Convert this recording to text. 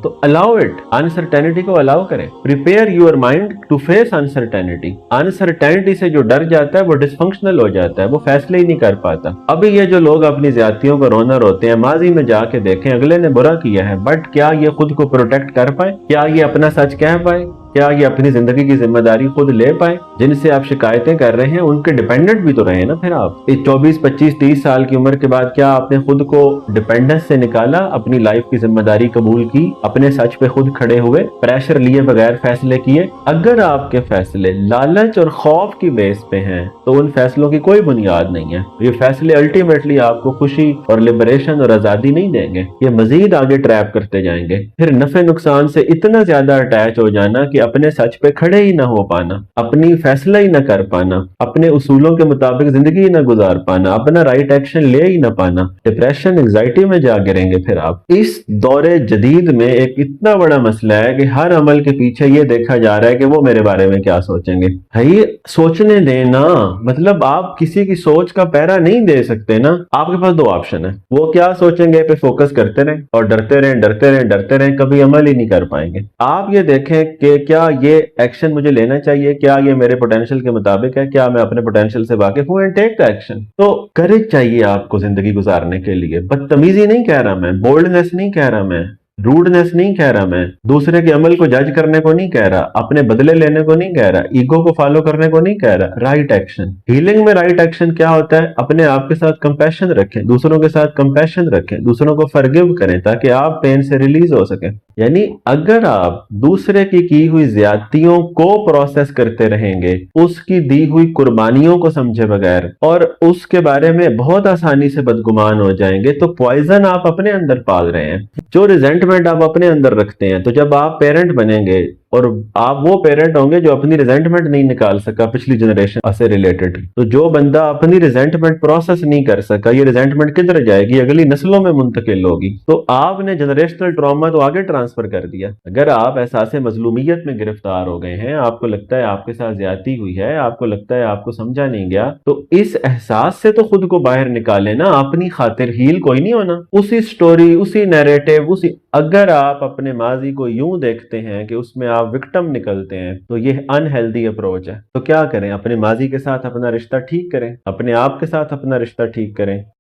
तो allow it, uncertainty को allow करें। Prepare your mind to face uncertainty. Uncertainty से जो डर जाता है वो डिसफंक्शनल हो जाता है, वो फैसले ही नहीं कर पाता। अभी ये जो लोग अपनी ज्यादतियों को रोना रोते हैं, माजी में जाके देखें अगले ने बुरा किया है, बट क्या ये खुद को प्रोटेक्ट कर पाए? क्या ये अपना सच कह पाए? क्या ये अपनी जिंदगी की जिम्मेदारी खुद ले पाए? जिनसे आप शिकायतें कर रहे हैं उनके डिपेंडेंट भी तो रहे ना। फिर आप 24, 25, 30 साल की उम्र के बाद क्या आपने खुद को डिपेंडेंस से निकाला, अपनी लाइफ की जिम्मेदारी कबूल की, अपने सच पे खुद खड़े हुए, प्रेशर लिए बगैर फैसले किए? अगर आपके फैसले लालच और खौफ की बेस पे हैं तो उन फैसलों की कोई बुनियाद नहीं है। ये फैसले अल्टीमेटली आपको खुशी और लिबरेशन और आजादी नहीं देंगे, ये मजीद आगे ट्रैप करते जाएंगे। फिर नफे नुकसान से इतना ज्यादा अटैच हो जाना कि अपने सच पे खड़े ही ना हो पाना, अपनी फैसला ही ना कर पाना, अपने उसूलों के मुताबिक जिंदगी ही ना गुजार पाना, अपना राइट एक्शन ले ही ना पाना, डिप्रेशन एंजाइटी में जा गिरेंगे। फिर आप इस दौरे जदीद में एक इतना बड़ा मसला है कि हर अमल के पीछे ये देखा जा रहा है कि वो मेरे बारे में क्या सोचेंगे। भाई सोचने देना, मतलब आप किसी की सोच का पैरा नहीं दे सकते ना। आपके पास दो ऑप्शन है, वो क्या सोचेंगे पे फोकस करते रहें और डरते रहें, डरते रहें, डरते रहें, कभी अमल ही नहीं कर पाएंगे। आप ये देखें कि क्या ये एक्शन मुझे लेना चाहिए, क्या ये मेरे पोटेंशियल के मुताबिक है, क्या मैं अपने पोटेंशियल से वाकिफ हूं, एंड टेक द एक्शन। तो करेज चाहिए आपको जिंदगी गुजारने के लिए। बदतमीजी नहीं कह रहा मैं, बोल्डनेस नहीं कह रहा मैं, रूडनेस नहीं कह रहा मैं, दूसरे के अमल को जज करने को नहीं कह रहा, अपने बदले लेने को नहीं कह रहा, ईगो को फॉलो करने को नहीं कह रहा। Right action. हीलिंग में राइट एक्शन क्या होता है? अपने आप के साथ कंपैशन रखें, दूसरों के साथ कंपैशन रखें, दूसरों को फॉरगिव करें ताकि आप पेन से रिलीज हो सके। यानी अगर आप दूसरे की हुई ज्यादतियों को प्रोसेस करते रहेंगे, उसकी दी हुई कुर्बानियों को समझे बगैर, और उसके बारे में बहुत आसानी से बदगुमान हो जाएंगे, तो पॉइजन आप अपने अंदर पाल रहे हैं। जो रिजेंटमेंट आप अपने अंदर रखते हैं, तो जब आप पेरेंट बनेंगे और आप वो पेरेंट होंगे जो अपनी रिजेंटमेंट नहीं निकाल सका पिछली जनरेशन से रिलेटेड, तो जो बंदा अपनी रिजेंटमेंट प्रोसेस नहीं कर सका, ये रिजेंटमेंट किधर जाएगी? अगली नस्लों में मुंतकिल होगी। तो आपने जनरेशनल ट्रॉमा तो आगे ट्रांसफर कर दिया। अगर आप एहसास मजलूमियत में गिरफ्तार हो गए हैं, आपको लगता है आपके साथ ज्यादती हुई है, आपको लगता है आपको समझा नहीं गया, तो इस एहसास से तो खुद को बाहर निकाले ना। अपनी खातिर हील कोई नहीं होना, उसी स्टोरी, उसी नैरेटिव, उसी, अगर आप अपने माजी को यूं देखते हैं कि उसमें आप विक्टिम निकलते हैं, तो ये अनहेल्दी अप्रोच है। तो क्या करें? अपने माजी के साथ अपना रिश्ता ठीक करें, अपने आप के साथ अपना रिश्ता ठीक करें।